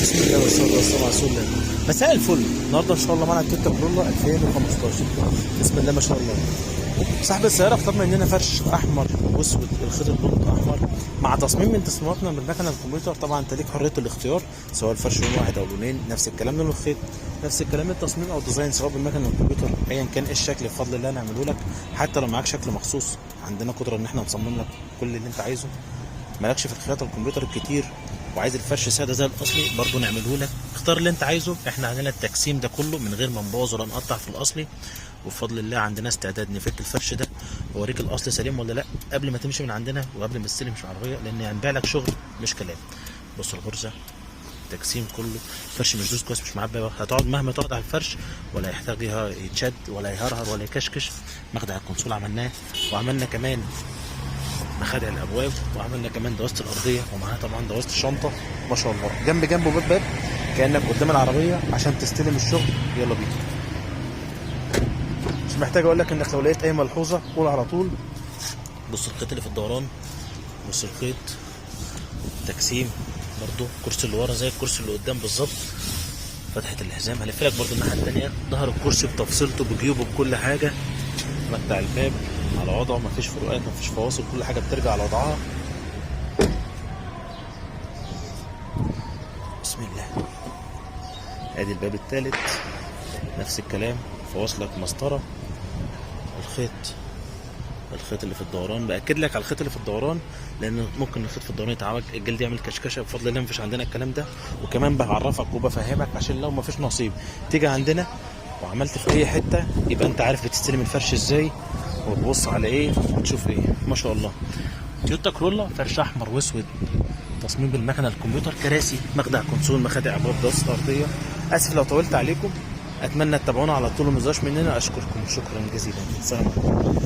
بسم الله والصلاه والسلام على رسول الله. مساء الفل. النهارده ان شاء الله معانا تويوتا كورولا 2015. بسم الله ما شاء الله. صاحب السياره اختار مننا فرش احمر واسود، الخيط اللون احمر مع تصميم من تصميماتنا من مكنه الكمبيوتر. طبعا انت ليك حريه الاختيار سواء الفرش لون واحد او لونين، نفس الكلام لون الخيط، نفس الكلام التصميم او الديزاين سواء بالمكنه الكمبيوتر ايا كان ايه الشكل بفضل الله نعمله لك. حتى لو معاك شكل مخصوص عندنا قدره ان احنا نصمم لك كل اللي انت عايزه. مالكش في الخياطه الكمبيوتر الكتير وعايز الفرش ساده زي الاصلي برضه نعمله لك. اختار اللي انت عايزه. احنا عندنا التقسيم ده كله من غير ما نبوظ ولا نقطع في الاصلي، وبفضل الله عندنا استعداد نفك الفرش ده واوريك الاصل سليم ولا لا قبل ما تمشي من عندنا وقبل ما تستلم في العربيه، لان هنبيع لك شغل مش كلام. بص الغرزه، التقسيم كله، الفرش مشدود كويس مش معبي. هتقعد مهما تقعد على الفرش ولا يحتاج يتشد ولا يهرهر ولا يكشكش. مخدع الكونسول عملناه، وعملنا كمان مخادع الابواب، وعملنا كمان دواسه الارضيه، ومعاها طبعا دواسه الشنطه. ما شاء الله جنب جنب وباب باب كانك قدام العربيه عشان تستلم الشغل. يلا بينا. مش محتاج اقول لك انك لو لقيت اي ملحوظه قول على طول. بص الخيط اللي في الدوران، بص الخيط، التقسيم برضو، الكرسي اللي ورا زي الكرسي اللي قدام بالظبط. فتحه الحزام هلف لك برضو الناحيه الثانيه، ظهر الكرسي بتفصيلته بجيوبه بكل حاجه. مفتاح الباب على وضعه، مفيش فروقات مفيش فواصل، كل حاجه بترجع على وضعها. بسم الله. ادي الباب الثالث نفس الكلام، فواصلك مسطره. الخيط اللي في الدوران باكد لك على الخيط اللي في الدوران، لان ممكن الخيط في الدوران يتعوج، الجلد يعمل كشكشه. بفضل الله مفيش عندنا الكلام ده، وكمان بعرفك وبفهمك عشان لو مفيش نصيب تيجي عندنا وعملت في اي حته يبقى انت عارف بتستلم الفرش ازاي وتبص على ايه وتشوف ايه. ما شاء الله. تويوتا كرولا فرش احمر واسود، تصميم بالمكنه الكمبيوتر، كراسي، مخدع كونسول، مخادع ابواب، دواسه ارضيه. اسف لو طولت عليكم، اتمنى تتابعونا على طول وما تزهقوش مننا. اشكركم شكرا جزيلا. سلام عليكم.